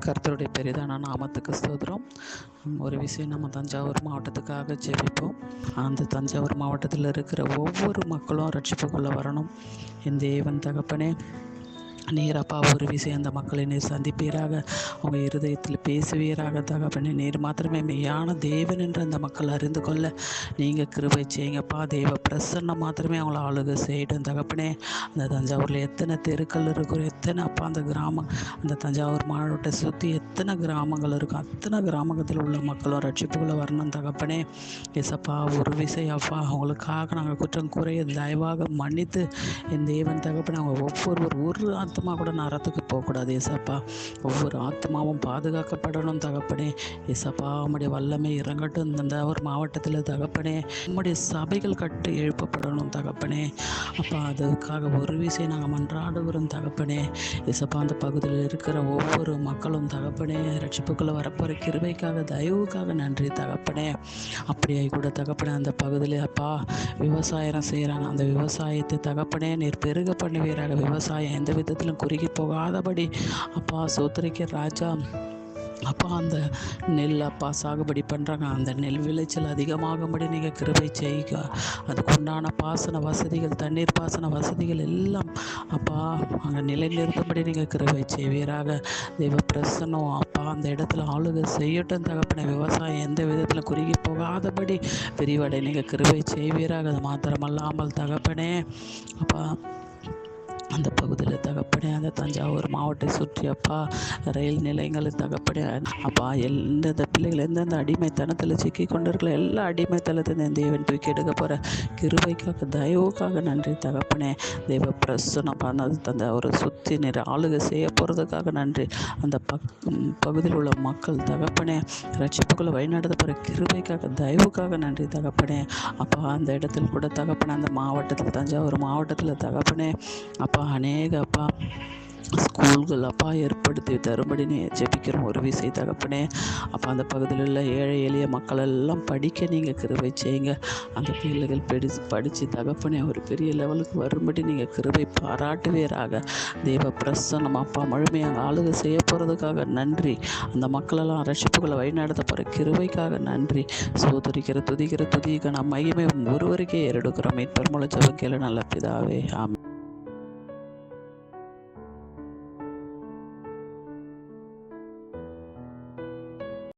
கர்த்தருடைய பெரிதான நாமத்துக்கு ஸ்தோத்திரம். ஒரு விஷயம், நம்ம தஞ்சாவூர் மாவட்டத்துக்காக ஜெபிப்போம். அந்த தஞ்சாவூர் மாவட்டத்தில் இருக்கிற ஒவ்வொரு மக்களும் ரட்சிப்புக்குள்ளே வரணும். என் தேவன் தகப்பனே, நீர் அப்பா ஒரு விஷயம் அந்த மக்களை நீர் சந்திப்பீராக, அவங்க இருதயத்தில் பேசுவீராக தகப்பனே. நீர் மாத்திரமே மெய்யான தேவன் என்று அந்த மக்கள் அறிந்து கொள்ள நீங்கள் கிருபை செய்யுங்கப்பா. தெய்வ பிரசன்னம் மாத்திரமே அவங்கள ஆளுகை செய்யட்டும் தகப்பனே. அந்த தஞ்சாவூரில் எத்தனை தெருக்கள் இருக்கும், எத்தனை அப்பா அந்த கிராமம், அந்த தஞ்சாவூர் மாவட்டத்தை சுற்றி எத்தனை கிராமங்கள் இருக்கும், அத்தனை கிராமத்தில் உள்ள மக்களும் ரட்சிப்புக்குள்ளே வரணும் தகப்பனே. எசப்பா ஒரு விஷயம் அப்பா, அவங்களுக்காக நாங்கள் குற்றம் குறைய தயவாக மன்னித்து என் தேவன் தகப்பனே, அவங்க ஒவ்வொருவர் ஒரு ஆத்மா கூட நரத்துக்கு போகக்கூடாது ஏசப்பா. ஒவ்வொரு ஆத்மாவும் பாதுகாக்கப்படணும் தகப்பனே. ஏசப்பா உம்முடைய வல்லமை இறங்கட்டும் இந்த ஒரு மாவட்டத்தில் தகப்பனே. உம்முடைய சபைகள் கட்டு எழுப்பப்படணும் தகப்பனே. அப்பா அதுக்காக ஒரு விஷயம் நாங்கள் மன்றாடுகிறோம் தகப்பனே. ஏசப்பா அந்த பகுதியில் இருக்கிற ஒவ்வொரு மக்களும் தகப்பனே ரட்சிப்புக்குள்ளே வரப்போகிற கிருபைக்காக தயவுக்காக நன்றி தகப்பனே. அப்படியே கூட தகப்பனே அந்த பகுதியில் அப்பா விவசாயம் செய்கிறாங்க, அந்த விவசாயத்தை தகப்பனே நீர் பெருக பண்ணுவீராக. விவசாயம் எந்த விதத்திலும் குறுகி போகாதபடி அப்பா சோத்திரிக்க ராஜா. அப்பா அந்த நெல் அப்பா சாகுபடி பண்ணுறாங்க, அந்த நெல் விளைச்சல் அதிகமாகும்படி நீங்கள் கிருபை செய்க. அதுக்கு உண்டான பாசன வசதிகள், தண்ணீர் பாசன வசதிகள் எல்லாம் அப்பா அங்கே நிலைநிறுத்தும்படி நீங்கள் கிருபை செய்வீராக. தெய்வ பிரசன்னம் அப்பா அந்த இடத்துல ஆளுகை செய்யட்டும் தகப்பனே. விவசாயம் எந்த விதத்தில் குறுகி போகாதபடி விரிவடை நீங்கள் கிருபை செய்வீராக. அது மாத்திரமல்லாமல் தகப்பனே அப்பா அந்த பகுதியில் தகப்பனே, அந்த தஞ்சாவூர் மாவட்டத்தை சுற்றி அப்பா ரயில் நிலையங்கள் தகப்பனே அப்பா எந்தெந்த பிள்ளைகள் எந்தெந்த அடிமைத்தனத்தில் சிக்கி கொண்டிருக்கல எல்லா அடிமைத்தனத்தில் என் தேவன் தூக்கி எடுக்க போகிற கிருபைக்காக தயவுக்காக நன்றி தகப்பனே. தெய்வ பிரசனம் பண்ணது தஞ்சாவூரை சுற்றி நீர் ஆளுகை செய்ய போகிறதுக்காக நன்றி. அந்த பகுதியில் உள்ள மக்கள் தகப்பனே ரட்சிப்புக்குள்ளே வழிநடத்த போகிற கிருபைக்காக தயவுக்காக நன்றி தகப்பனே. அப்பா அந்த இடத்தில் கூட தகப்பனே, அந்த மாவட்டத்தில் தஞ்சாவூர் மாவட்டத்தில் தகப்பனே அப்பா அநேக அப்பா ஸ்கூல்கள் அப்பா ஏற்படுத்தி தரும்படி ஜெபிக்கிறோம் ஒரு விஷயம் தகப்பனே. அப்போ அந்த பகுதியில் உள்ள ஏழை எளிய மக்கள் எல்லாம் படிக்க நீங்கள் கிருபை செய்யுங்க. அந்த பிள்ளைகள் படித்து தகப்பனே ஒரு பெரிய லெவலுக்கு வரும்படி நீங்கள் கிருபை பாராட்டுவீராக. தெய்வ பிரசன்னம் அப்பா முழுமையாக ஆளுகை செய்ய போகிறதுக்காக நன்றி. அந்த மக்களெல்லாம் ரட்சிப்புகளை வழிநடத்த போகிற கிருபைக்காக நன்றி. சோதரிக்கிற துதிக்கிற துதிக்க நம்ம மையமே ஒருவருக்கே ஏறெடுக்கிறோம். மீட்பர் மூலம் ஜெபம் கேளு நல்ல பிதாவே, ஆமென்.